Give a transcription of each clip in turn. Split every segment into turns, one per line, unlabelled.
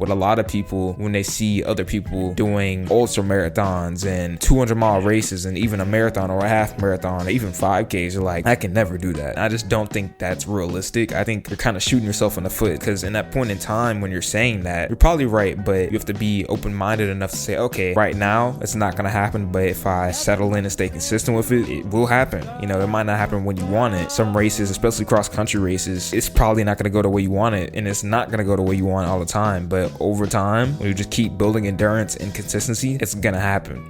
With a lot of people, when they see other people doing ultra marathons and 200-mile races and even a marathon or a half marathon or even 5Ks, you're like, I can never do that. I just don't think that's realistic. I think you're kind of shooting yourself in the foot, because in that point in time when you're saying that, you're probably right, but you have to be open-minded enough to say, okay, right now it's not going to happen, but if I settle in and stay consistent with it, it will happen. You know, it might not happen when you want it. Some races, especially cross-country races, it's probably not going to go the way you want it, and it's not going to go the way you want it all the time, but over time, when you just keep building endurance and consistency, it's gonna happen.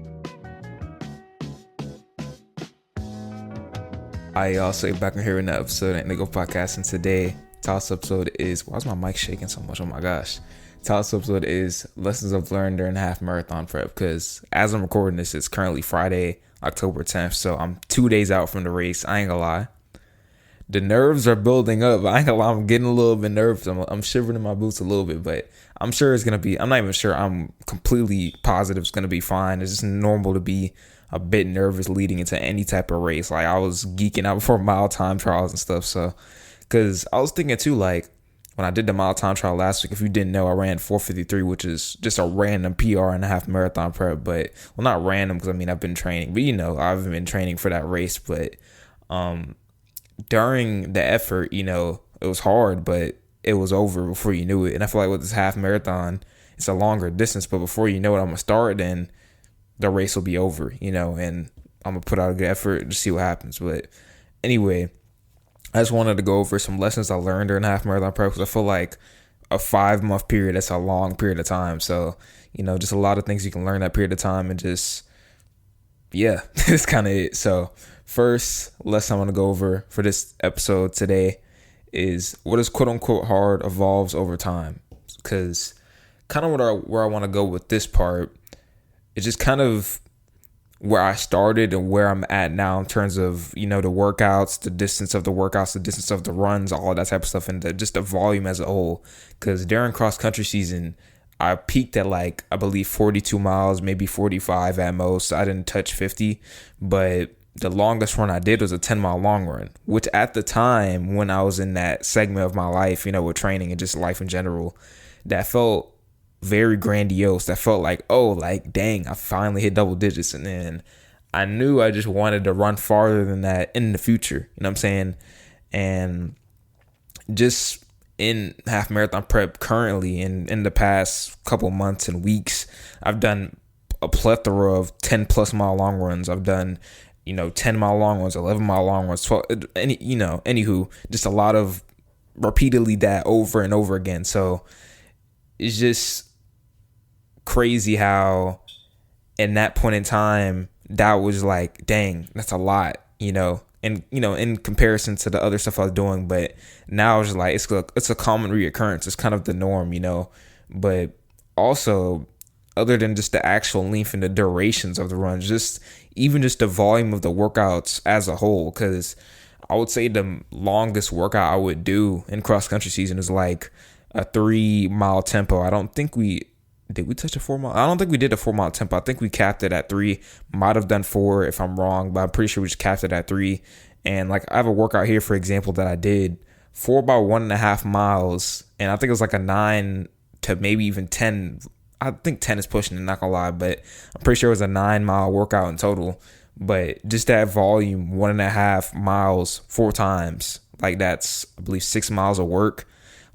I also back in here in the episode of Indigo Podcast, and today today's episode is, why is my mic shaking so much? Oh my gosh. Today's episode is lessons I've learned during the half marathon prep, because as I'm recording this, it's currently Friday, October 10th, so I'm 2 days out from the race. I ain't gonna lie. The nerves are building up. I ain't gonna lie, I'm getting a little bit nervous. I'm shivering in my boots a little bit, but I'm sure it's gonna be, I'm not even sure, I'm completely positive it's gonna be fine. It's just normal to be a bit nervous leading into any type of race. Like, I was geeking out before mile time trials and stuff. So, because I was thinking too, like, when I did the mile time trial last week, if you didn't know, I ran 4:53, which is just a random PR and a half marathon prep. But, well, not random, because I mean, I've been training, but you know, I've been training for that race. But during the effort, you know, it was hard, but it was over before you knew it. And I feel like with this half marathon, it's a longer distance, but before you know it, I'm gonna start, and the race will be over, you know, and I'm gonna put out a good effort to see what happens. But anyway, I just wanted to go over some lessons I learned during half marathon prep, because I feel like a 5-month period, that's a long period of time. So, you know, just a lot of things you can learn that period of time, and just, yeah, that's kind of it. So first lesson I want to go over for this episode today is, what is quote unquote hard evolves over time. Because kind of where I want to go with this part is just kind of where I started and where I'm at now in terms of, you know, the workouts, the distance of the workouts, the distance of the runs, all that type of stuff, and just the volume as a whole. Because during cross country season, I peaked at, like, I believe 42 miles, maybe 45 at most. I didn't touch 50, but the longest run I did was a 10-mile long run, which at the time when I was in that segment of my life, you know, with training and just life in general, that felt very grandiose. That felt like, oh, like, dang, I finally hit double digits. And then I knew I just wanted to run farther than that in the future. You know what I'm saying? And just in half marathon prep currently, in the past couple months and weeks, I've done a plethora of 10+ mile long runs. I've done, you know, 10-mile long ones, 11-mile long ones, 12, anywho, just a lot of repeatedly that over and over again. So it's just crazy how in that point in time, that was like, dang, that's a lot, you know, and, you know, in comparison to the other stuff I was doing. But now it's like, it's a common reoccurrence. It's kind of the norm, you know. But also, other than just the actual length and the durations of the runs, just even just the volume of the workouts as a whole, because I would say the longest workout I would do in cross country season is like a 3-mile tempo. I don't think did we touch a 4-mile? I don't think we did a 4-mile tempo. I think we capped it at 3. Might have done 4 if I'm wrong, but I'm pretty sure we just capped it at 3. And like, I have a workout here, for example, that I did 4 by 1.5 miles, and I think it was like a 9 to maybe even 10. I think 10 is pushing it, not gonna lie, but I'm pretty sure it was a 9-mile workout in total. But just that volume, 1.5 miles 4 times, like, that's, I believe, 6 miles of work.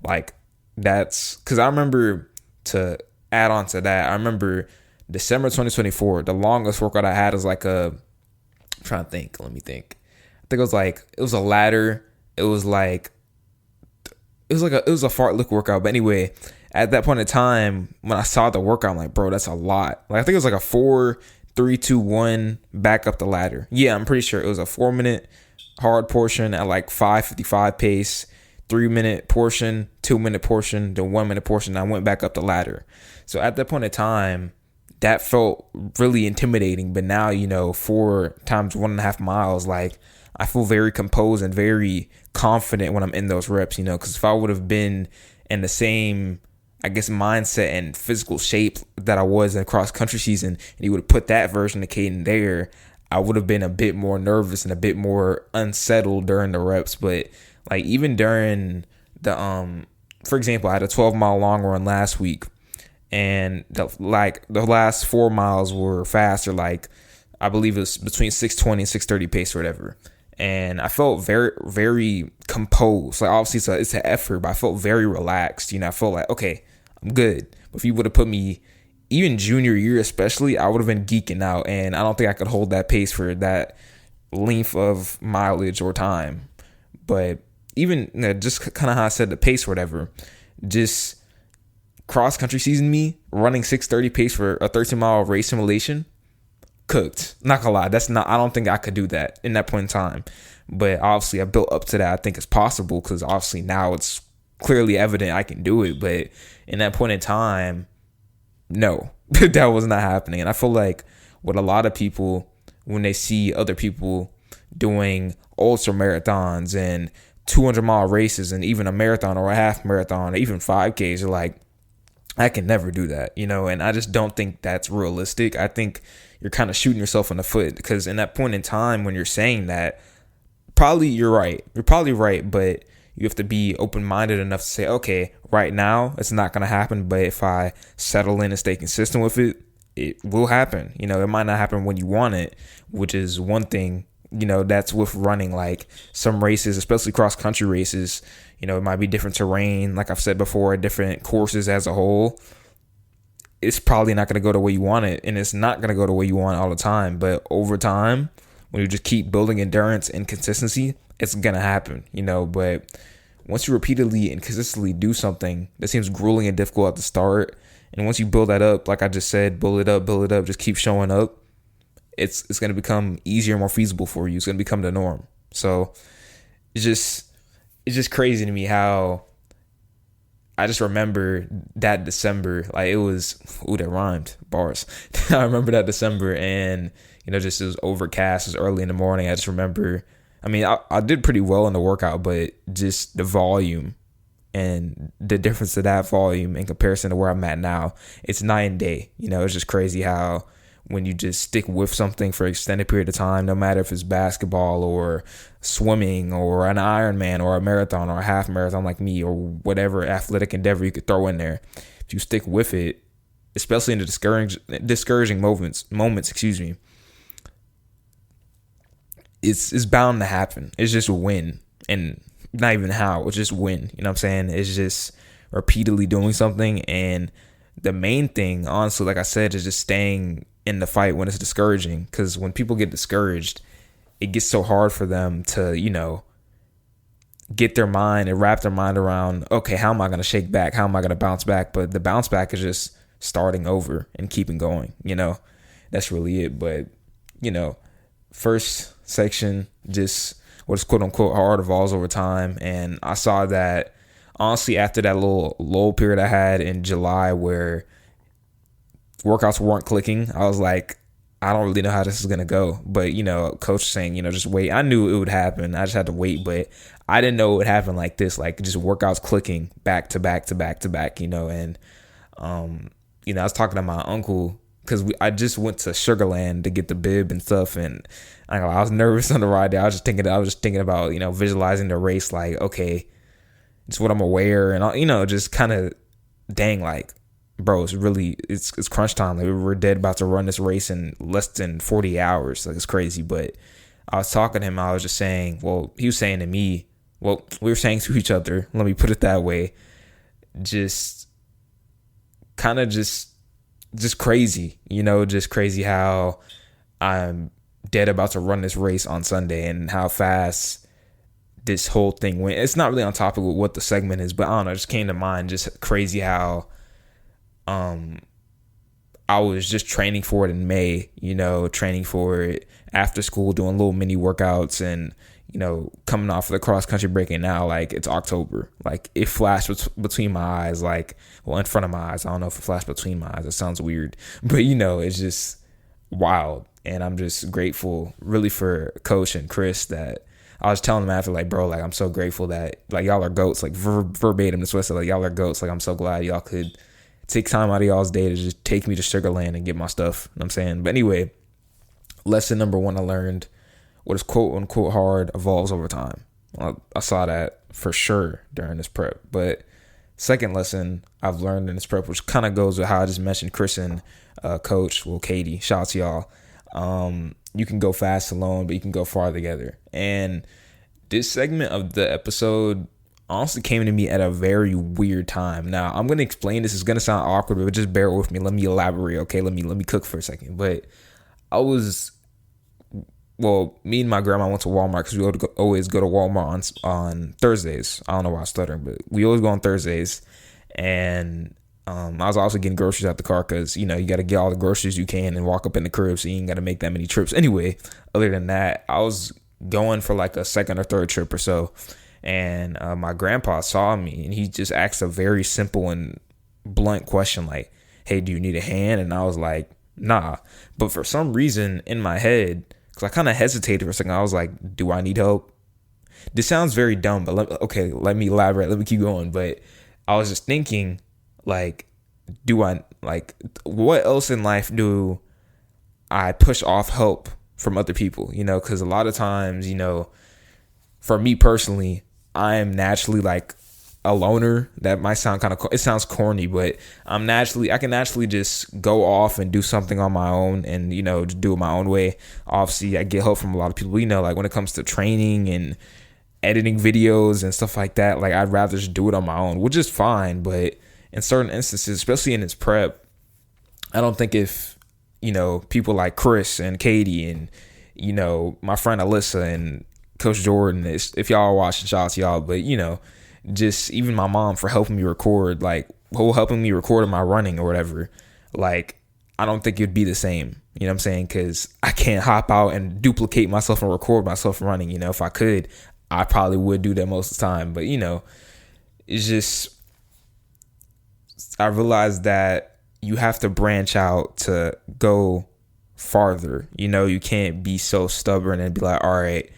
Like, that's, because I remember, to add on to that, I remember December 2024, the longest workout I had was like I'm trying to think, let me think. I think it was a ladder. It was a fartlek workout. But anyway, at that point in time, when I saw the workout, I'm like, bro, that's a lot. Like, I think it was like a 4, 3, 2, 1 back up the ladder. Yeah, I'm pretty sure it was a 4-minute hard portion at like 5:55 pace, 3-minute portion, 2-minute portion, then 1-minute portion. I went back up the ladder. So at that point in time, that felt really intimidating. But now, you know, 4 times 1.5 miles, like, I feel very composed and very confident when I'm in those reps, you know, because if I would have been in the same, I guess, mindset and physical shape that I was in cross country season, and you would have put that version of Caden there, I would have been a bit more nervous and a bit more unsettled during the reps. But like, even during the, for example, I had a 12-mile long run last week, and the last 4 miles were faster. Like I believe it was between 6:20 and 6:30 pace or whatever. And I felt very, very composed. Like obviously it's an effort, but I felt very relaxed. I felt like, okay, I'm good. But if you would have put me even junior year, especially, I would have been geeking out, and I don't think I could hold that pace for that length of mileage or time. But even just kind of how I said the pace or whatever, just cross country season me running 6:30 pace for a 13-mile race simulation, cooked. Not gonna lie, I don't think I could do that in that point in time. But obviously I built up to that. I think it's possible because obviously now it's clearly evident I can do it. But in that point in time, no, that was not happening. And I feel like with a lot of people, when they see other people doing ultra marathons and 200-mile races and even a marathon or a half marathon or even 5Ks, they're like, I can never do that, and I just don't think that's realistic. I think you're kind of shooting yourself in the foot, because in that point in time when you're saying that, probably you're right. You're probably right, but you have to be open-minded enough to say, okay, right now it's not going to happen, but if I settle in and stay consistent with it, it will happen. It might not happen when you want it, which is one thing, that's with running. Like some races, especially cross-country races, it might be different terrain, like I've said before, different courses as a whole. It's probably not going to go the way you want it, and it's not going to go the way you want it all the time. But over time, when you just keep building endurance and consistency, it's going to happen, But once you repeatedly and consistently do something that seems grueling and difficult at the start, and once you build that up, like I just said, build it up, just keep showing up, it's going to become easier and more feasible for you. It's going to become the norm. So it's just crazy to me how I just remember that December, like it was, that rhymed, bars. I remember that December, and just it was overcast, it was early in the morning. I just remember, I did pretty well in the workout, but just the volume and the difference of that volume in comparison to where I'm at now, it's night and day. It's just crazy how when you just stick with something for an extended period of time, no matter if it's basketball or swimming or an Ironman or a marathon or a half marathon like me, or whatever athletic endeavor you could throw in there, if you stick with it, especially in the discouraging moments, it's bound to happen. It's just a win, and not even how, it's just win. You know what I'm saying? It's just repeatedly doing something, and the main thing, honestly, like I said, is just staying in the fight when it's discouraging. Because when people get discouraged, it gets so hard for them to, get their mind and wrap their mind around, okay, how am I going to shake back? How am I going to bounce back? But the bounce back is just starting over and keeping going. That's really it. But, first section, just what is quote unquote hard evolves over time. And I saw that honestly after that little lull period I had in July where workouts weren't clicking, I was like, I don't really know how this is going to go. But, coach saying, just wait. I knew it would happen. I just had to wait. But I didn't know it would happen like this, like just workouts clicking back to back to back to back, And, I was talking to my uncle because I just went to Sugarland to get the bib and stuff. And I was nervous on the ride there. I was just thinking about, visualizing the race, like, okay, it's what I'm gonna wear. And, just kind of dang, like, bro, it's crunch time. Like, we're dead about to run this race in less than 40 hours. Like, it's crazy. But I was talking to him. I was just saying, well, he was saying to me, well, we were saying to each other, let me put it that way, just kind of just crazy, just crazy how I'm dead about to run this race on Sunday and how fast this whole thing went. It's not really on topic with what the segment is, but I don't know, it just came to mind, just crazy how I was just training for it in May, training for it after school, doing little mini workouts and, coming off of the cross country break, and now like it's October. Like it flashed between my eyes, like, well, in front of my eyes. I don't know if it flashed between my eyes. It sounds weird, but it's just wild. And I'm just grateful really for Coach and Chris that I was telling them after, like, bro, like, I'm so grateful that like y'all are goats, like verbatim. This was like, y'all are goats. Like, I'm so glad y'all could take time out of y'all's day to just take me to Sugarland and get my stuff. You know what I'm saying? But anyway, lesson number 1 I learned: what is quote unquote hard evolves over time. I saw that for sure during this prep. But second lesson I've learned in this prep, which kind of goes with how I just mentioned Chris and Coach, well, Katie, shout out to y'all. You can go fast alone, but you can go far together. And this segment of the episode honestly came to me at a very weird time. Now, I'm going to explain this. It's going to sound awkward, but just bear with me. Let me elaborate, okay? Let me cook for a second. But me and my grandma went to Walmart because we always go to Walmart on Thursdays. I don't know why I'm stuttering, but we always go on Thursdays. And I was also getting groceries out the car because, you got to get all the groceries you can and walk up in the crib, so you ain't got to make that many trips. Anyway, other than that, I was going for like a second or third trip or so. And my grandpa saw me and he just asked a very simple and blunt question like, hey, do you need a hand? And I was like, nah. But for some reason in my head, because I kind of hesitated for a second, I was like, do I need help? This sounds very dumb, but let me elaborate. Let me keep going. But I was just thinking, like, what else in life do I push off help from other people? Because a lot of times, for me personally, I am naturally like a loner. That might sound it sounds corny, but I can naturally just go off and do something on my own and, just do it my own way. Obviously, I get help from a lot of people, like when it comes to training and editing videos and stuff like that, like I'd rather just do it on my own, which is fine. But in certain instances, especially in this prep, I don't think if, people like Chris and Katie and, my friend Alyssa and Coach Jordan, if y'all are watching, shout out to y'all, but just even my mom for helping me record, like helping me record my running or whatever, like I don't think it'd be the same, you know what I'm saying? Because I can't hop out and duplicate myself and record myself running. If I could, I probably would do that most of the time, but it's just, I realized that you have to branch out to go farther. You can't be so stubborn and be like, all right,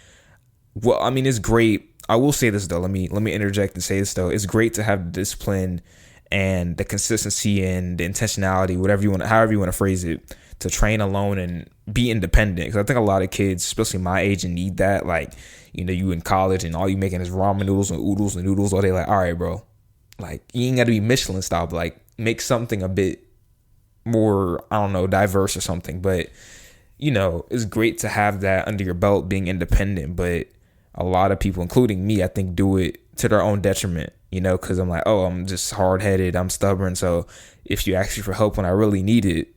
well, I mean, it's great. I will say this though. Let me interject and say this though. It's great to have the discipline and the consistency and the intentionality, however you want to phrase it, to train alone and be independent. Because I think a lot of kids, especially my age, need that. Like, you in college and all you making is ramen noodles and noodles all day. Like, all right, bro. Like, you ain't got to be Michelin style, but like make something a bit more, I don't know, diverse or something. But it's great to have that under your belt, being independent. But a lot of people, including me, I think do it to their own detriment, because I'm like, oh, I'm just hard-headed, I'm stubborn. So if you ask me for help when I really need it,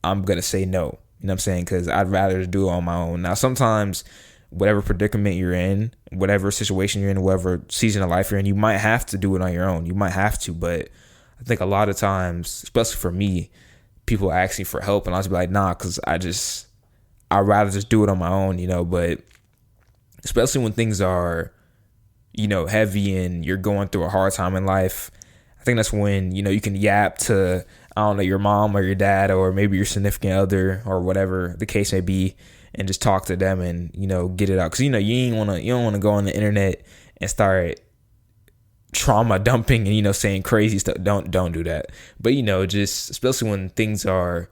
I'm going to say no. You know what I'm saying? Because I'd rather do it on my own. Now, sometimes whatever predicament you're in, whatever situation you're in, whatever season of life you're in, you might have to do it on your own. You might have to. But I think a lot of times, especially for me, people ask me for help and I'll just be like, nah, because I'd rather just do it on my own, but especially when things are, heavy and you're going through a hard time in life, I think that's when, you can yap to, I don't know, your mom or your dad or maybe your significant other or whatever the case may be, and just talk to them and, get it out. Because, you don't want to go on the internet and start trauma dumping and, saying crazy stuff. Don't do that. But, just especially when things are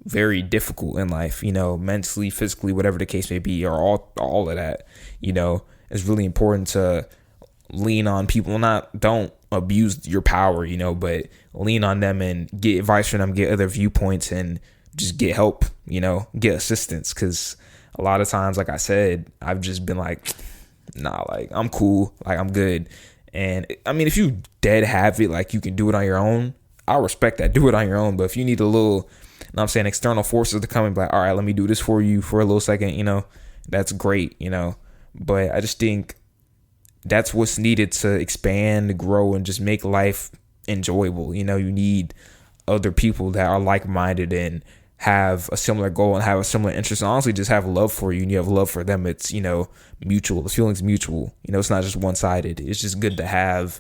very difficult in life, mentally, physically, whatever the case may be, or all of that, it's really important to lean on people. Don't abuse your power, but lean on them and get advice from them, get other viewpoints, and just get help, get assistance. Because a lot of times, like I said, I've just been like, nah, like I'm cool, like I'm good. And I mean, if you dead have it, like you can do it on your own, I respect that. Do it on your own. But if you need a little, I'm saying, external forces to come and be like, all right, let me do this for you for a little second, that's great, But I just think that's what's needed to expand, grow, and just make life enjoyable. You need other people that are like-minded and have a similar goal and have a similar interest, and honestly just have love for you and you have love for them. It's, mutual. The feeling's mutual. It's not just one-sided. It's just good to have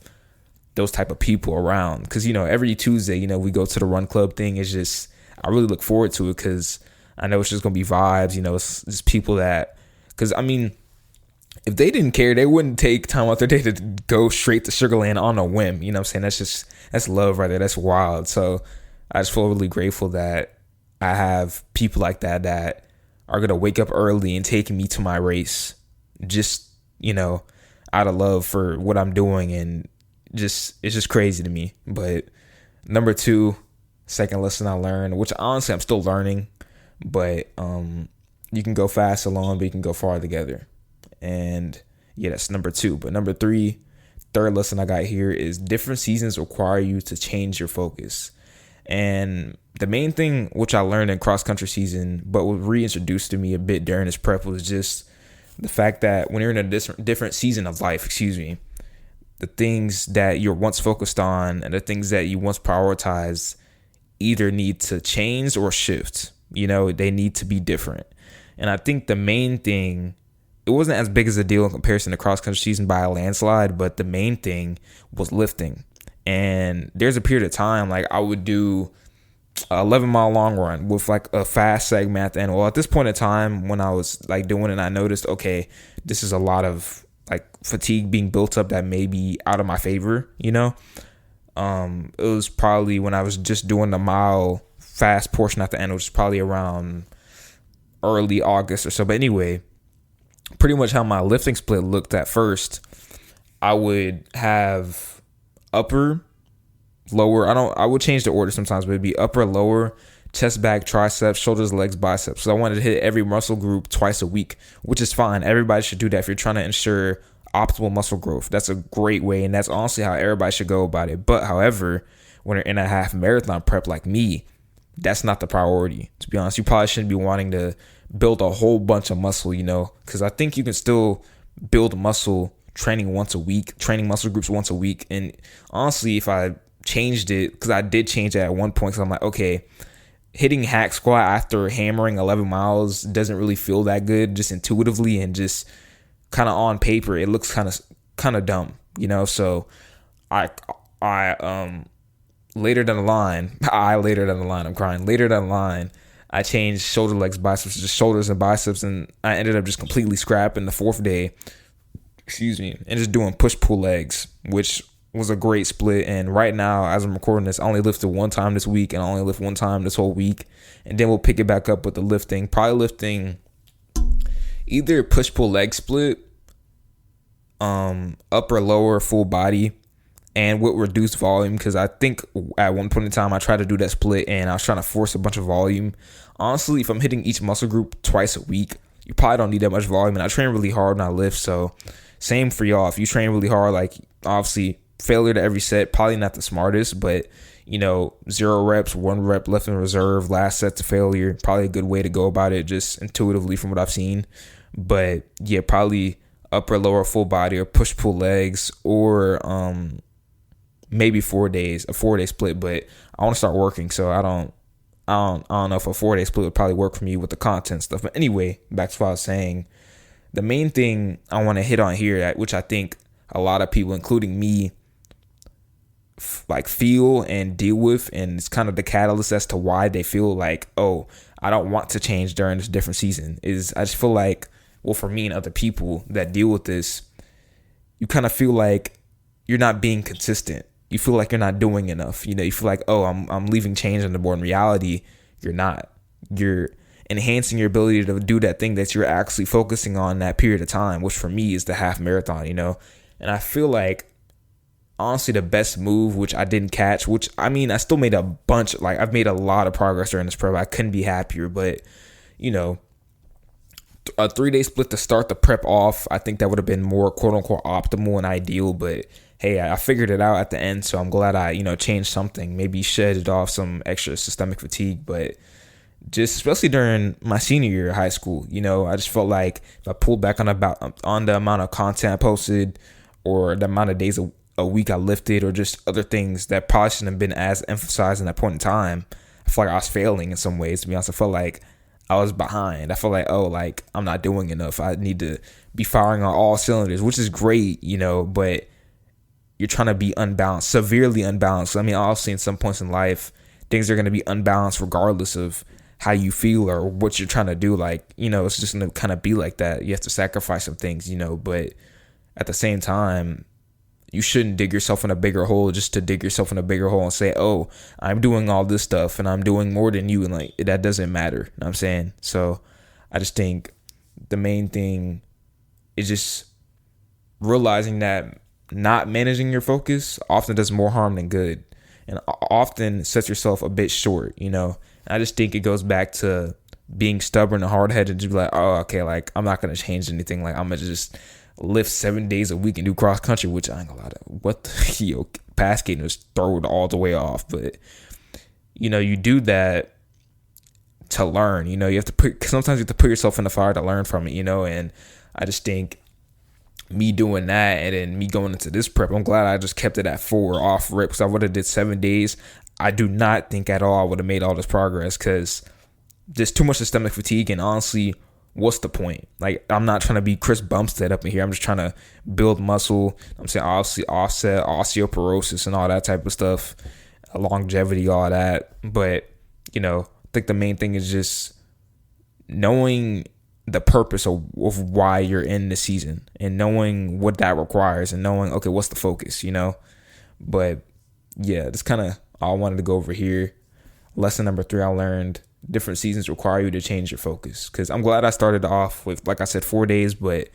those type of people around. Because, every Tuesday, we go to the run club thing. It's just, I really look forward to it because I know it's just going to be vibes. It's just people that, because, I mean, if they didn't care, they wouldn't take time out their day to go straight to Sugarland on a whim. You know what I'm saying? That's love right there. That's wild. So I just feel really grateful that I have people like that are going to wake up early and take me to my race just, out of love for what I'm doing and just it's just crazy to me. But number two, second lesson I learned, which honestly I'm still learning, but you can go fast alone, but you can go far together. And yeah, that's number two. But number three, third lesson I got here is different seasons require you to change your focus. And the main thing which I learned in cross country season, but was reintroduced to me a bit during this prep, was just the fact that when you're in a different season of life, the things that you're once focused on and the things that you once prioritized either need to change or shift. They need to be different. And I think the main thing, it wasn't as big as a deal in comparison to cross country season by a landslide, but the main thing was lifting. And there's a period of time, like I would do a 11-mile long run with like a fast segment at the end. Well, at this point in time, when I was like doing it, I noticed, okay, this is a lot of like fatigue being built up that may be out of my favor. It was probably when I was just doing the mile fast portion at the end, which was probably around early August or so. But anyway, pretty much how my lifting split looked at first, I would have upper, lower. I would change the order sometimes, but it'd be upper, lower, chest, back, triceps, shoulders, legs, biceps. So I wanted to hit every muscle group twice a week, which is fine. Everybody should do that if you're trying to ensure optimal muscle growth. That's a great way, and that's honestly how everybody should go about it. But however, when you're in a half marathon prep like me, that's not the priority. To be honest, you probably shouldn't be wanting to build a whole bunch of muscle, because I think you can still build muscle training once a week, training muscle groups once a week. And honestly, if I changed it, because I did change it at one point, because I'm like, okay, hitting hack squat after hammering 11 miles doesn't really feel that good, just intuitively, and just kind of on paper, it looks kind of dumb, So I later down the line, I'm crying. Later down the line, I changed shoulder, legs, biceps, just shoulders and biceps, and I ended up just completely scrapping the fourth day, and just doing push-pull legs, which was a great split. And right now, as I'm recording this, I only lifted one time this week, and I only lift one time this whole week. And then we'll pick it back up with the lifting, probably lifting either push-pull leg split, upper, lower, full body, and with reduced volume, because I think at one point in time I tried to do that split and I was trying to force a bunch of volume. Honestly, if I'm hitting each muscle group twice a week, you probably don't need that much volume, and I train really hard when I lift. So same for y'all. If you train really hard, like obviously failure to every set, probably not the smartest, but 0 reps, 1 rep left in reserve, last set to failure, probably a good way to go about it, just intuitively from what I've seen. But yeah, probably upper, lower, full body, or push pull legs, or maybe 4 days, a 4-day split. But I want to start working, so I don't know if a 4-day split would probably work for me with the content stuff. But anyway, back to what I was saying. The main thing I want to hit on here, which I think a lot of people, including me, like feel and deal with, and it's kind of the catalyst as to why they feel like, oh, I don't want to change during this different season, is I just feel like, well, for me and other people that deal with this, you kind of feel like you're not being consistent. You feel like you're not doing enough. You feel like, oh, I'm leaving change on the board. In reality, you're not. You're enhancing your ability to do that thing that you're actually focusing on that period of time, which for me is the half marathon, And I feel like, honestly, the best move, which I didn't catch, which I mean, I still made a bunch, like I've made a lot of progress during this prep. I couldn't be happier, but a 3-day split to start the prep off, I think that would have been more quote unquote optimal and ideal. But hey, I figured it out at the end, so I'm glad I changed something, maybe shedded off some extra systemic fatigue. But just especially during my senior year of high school, I just felt like if I pulled back on the amount of content I posted, or the amount of days a week I lifted, or just other things that probably shouldn't have been as emphasized in that point in time, I felt like I was failing in some ways. To be honest, I felt like I was behind. I felt like, oh, like I'm not doing enough. I need to be firing on all cylinders, which is great, but you're trying to be unbalanced, severely unbalanced. I mean, obviously in some points in life, things are going to be unbalanced regardless of how you feel or what you're trying to do. Like, it's just going to kind of be like that. You have to sacrifice some things, but at the same time, you shouldn't dig yourself in a bigger hole just to dig yourself in a bigger hole and say, oh, I'm doing all this stuff and I'm doing more than you. And like, that doesn't matter. You know what I'm saying? So I just think the main thing is just realizing that not managing your focus often does more harm than good, and often sets yourself a bit short. I just think it goes back to being stubborn and hard headed. To be like, oh, okay, like I'm not gonna change anything. Like I'm gonna just lift 7 days a week and do cross country, which I ain't gonna lie to. What the pass skating was thrown all the way off, but you do that to learn. You have to sometimes you have to put yourself in the fire to learn from it. And I just think me doing that and then me going into this prep, I'm glad I just kept it at 4 off rip, because I would have did 7 days. I do not think at all I would have made all this progress, because there's too much systemic fatigue, and honestly, what's the point? Like, I'm not trying to be Chris Bumstead up in here. I'm just trying to build muscle. I'm saying obviously offset osteoporosis and all that type of stuff, longevity, all that. But I think the main thing is just knowing the purpose of why you're in the season, and knowing what that requires, and knowing, okay, what's the focus, But yeah, that's kind of all I wanted to go over here. Lesson number 3 I learned: different seasons require you to change your focus. Because I'm glad I started off with, like I said, 4 days, but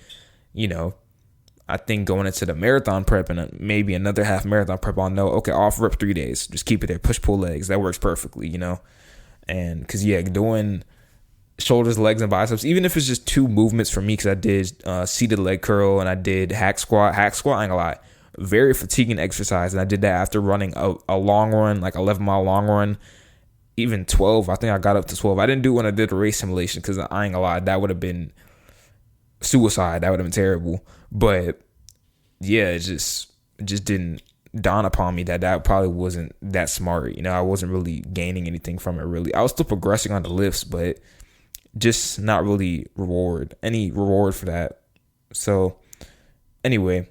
I think going into the marathon prep and maybe another half marathon prep, I'll know, okay, off rip 3 days, just keep it there, push pull legs, that works perfectly, And because doing shoulders, legs, and biceps, even if it's just 2 movements for me, because I did seated leg curl and I did hack squat. I ain't gonna lie, very fatiguing exercise, and I did that after running a long run, like 11-mile long run, even 12. I think I got up to 12. I didn't do it when I did the race simulation, because I ain't gonna lie, that would have been suicide. That would have been terrible. But yeah, it just didn't dawn upon me that probably wasn't that smart. I wasn't really gaining anything from it, really. I was still progressing on the lifts, but just not really any reward for that. So anyway,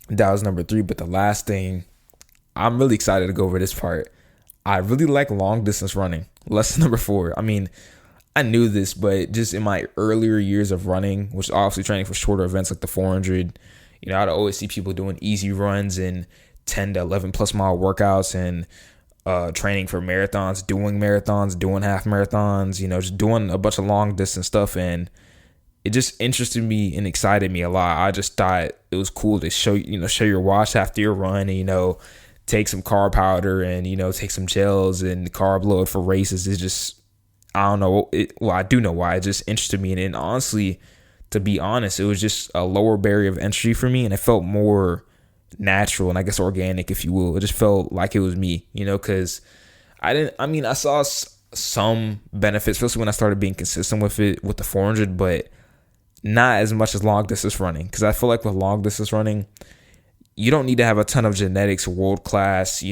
that was number 3. But the last thing, I'm really excited to go over this part. I really like long distance running. Lesson number 4. I mean, I knew this, but just in my earlier years of running, which is obviously training for shorter events like the 400, I'd always see people doing easy runs and 10 to 11 plus mile workouts, and training for marathons, doing half marathons, just doing a bunch of long distance stuff. And it just interested me and excited me a lot. I just thought it was cool to show your watch after your run, and, take some carb powder and, take some gels and carb load for races. It's just, I don't know. I do know why. It just interested me. And honestly, to be honest, it was just a lower barrier of entry for me, and it felt more natural and I guess organic, if you will. It just felt like it was me, because I saw some benefits, especially when I started being consistent with it with the 400, but not as much as long distance running. Because I feel like with long distance running, you don't need to have a ton of genetics, world class,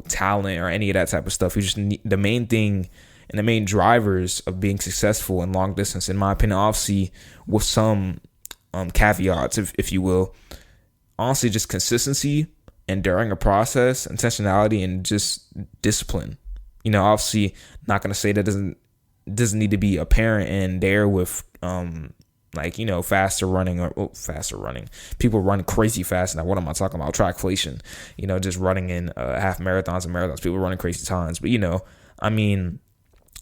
talent, or any of that type of stuff. You just need the main thing, and the main drivers of being successful in long distance, in my opinion, obviously with some caveats, if you will. Honestly, just consistency, enduring a process, intentionality, and just discipline. Obviously, not gonna say that doesn't need to be apparent and there with faster running. People run crazy fast now. What am I talking about? Trackflation. Just running in half marathons and marathons. People running crazy times. But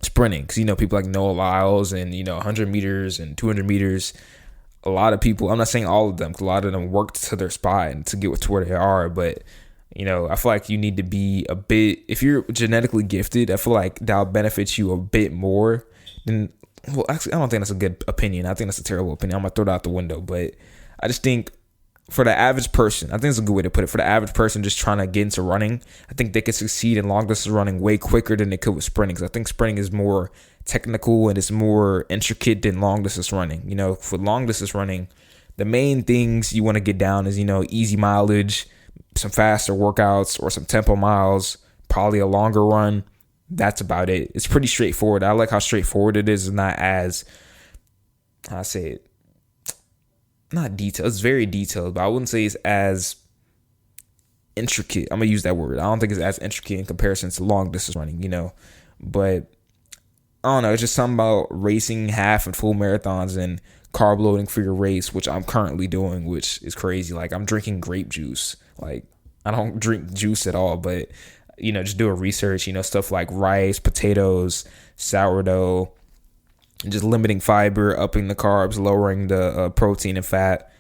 sprinting, because people like Noah Lyles and 100 meters and 200 meters. A lot of people, I'm not saying all of them, because a lot of them worked to their spot and to get to where they are, but I feel like you need to be a bit, if you're genetically gifted, I feel like that'll benefit you a bit more than, well, actually, I don't think that's a good opinion. I think that's a terrible opinion. I'm gonna throw it out the window. But I just think for the average person, I think it's a good way to put it. For the average person just trying to get into running, I think they could succeed in long distance running way quicker than they could with sprinting. Because I think sprinting is more technical and it's more intricate than long distance running. For long distance running, the main things you want to get down is, easy mileage, some faster workouts or some tempo miles, probably a longer run. That's about it. It's pretty straightforward. I like how straightforward it is. It's not as, I say it, not detailed. It's very detailed, but I wouldn't say it's as intricate. I'm gonna use that word. I don't think it's as intricate in comparison to long distance running, But I don't know. It's just something about racing half and full marathons and carb loading for your race, which I'm currently doing, which is crazy. Like, I'm drinking grape juice. Like, I don't drink juice at all, but just do a research, stuff like rice, potatoes, sourdough, and just limiting fiber, upping the carbs, lowering the protein and fat.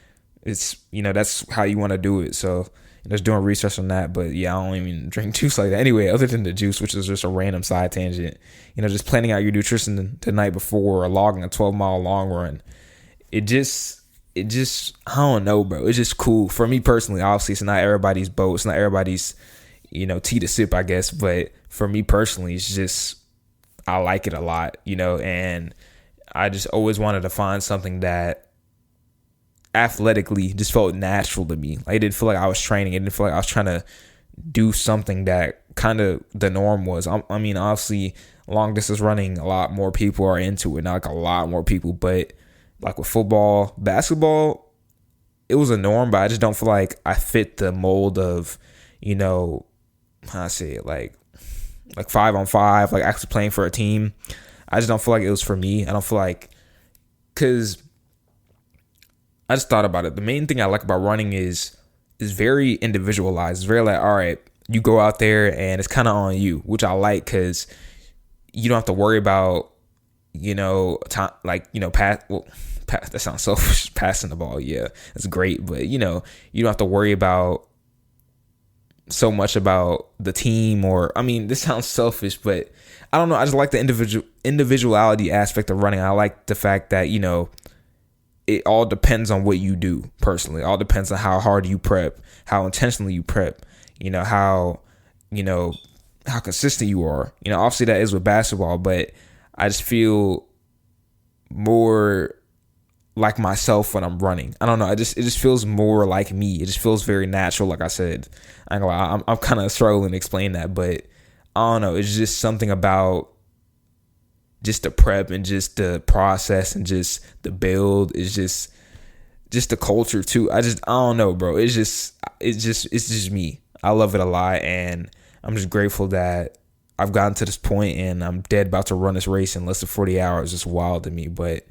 it's, that's how you want to do it. So just doing research on that. But yeah, I don't even drink juice like that anyway, other than the juice, which is just a random side tangent. Just planning out your nutrition the night before or logging a 12-mile long run. It just, I don't know, bro. It's just cool for me personally. Obviously, it's not everybody's boat. It's not everybody's, tea to sip, I guess. But for me personally, it's just, I like it a lot, and I just always wanted to find something that athletically just felt natural to me. Like, it didn't feel like I was training. It didn't feel like I was trying to do something that kind of the norm was. I mean, obviously, long distance running, a lot more people are into it. Not like a lot more people, but like with football, basketball, it was a norm, but I just don't feel like I fit the mold of, how I say it, like 5-on-5, like actually playing for a team. I just don't feel like it was for me. I don't feel like, because I just thought about it. The main thing I like about running is very individualized. It's very like, all right, you go out there and it's kind of on you, which I like, because you don't have to worry about, time, like, that sounds selfish, passing the ball. Yeah, that's great. But, you don't have to worry about so much about the team, or, I mean, this sounds selfish, but I don't know. I just like the individuality aspect of running. I like the fact that, it all depends on what you do personally. It all depends on how hard you prep, how intentionally you prep, how consistent you are. Obviously that is with basketball, but I just feel more like myself when I'm running. I don't know. It just feels more like me. It just feels very natural. Like I said, I'm kind of struggling to explain that, but I don't know. It's just something about just the prep and just the process and just the build. Is just the culture too. I don't know, bro. It's just me. I love it a lot, and I'm just grateful that I've gotten to this point and I'm dead about to run this race in less than 40 hours. It's wild to me. But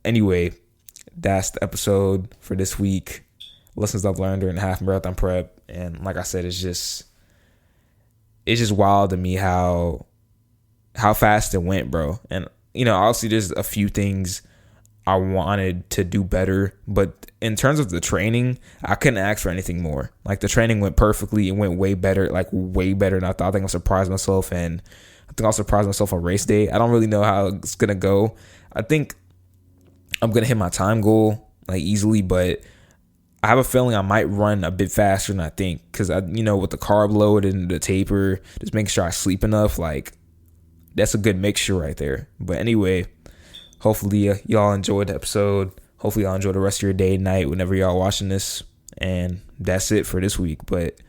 anyway, that's the episode for this week. Lessons I've learned during the half marathon prep. And like I said, it's just wild to me how fast it went, bro. And, obviously there's a few things I wanted to do better, but in terms of the training, I couldn't ask for anything more. Like, the training went perfectly. It went way better, way better than I thought. I think I surprised myself, and I think I'll surprise myself on race day. I don't really know how it's going to go. I think I'm going to hit my time goal, easily, but I have a feeling I might run a bit faster than I think, because, with the carb load and the taper, just making sure I sleep enough, that's a good mixture right there. But anyway, hopefully y'all enjoyed the episode. Hopefully y'all enjoy the rest of your day, night, whenever y'all watching this. And that's it for this week. But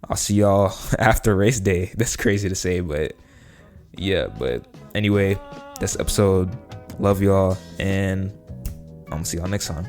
I'll see y'all after race day. That's crazy to say, but yeah. But anyway, that's the episode. Love y'all, and I'm gonna see y'all next time.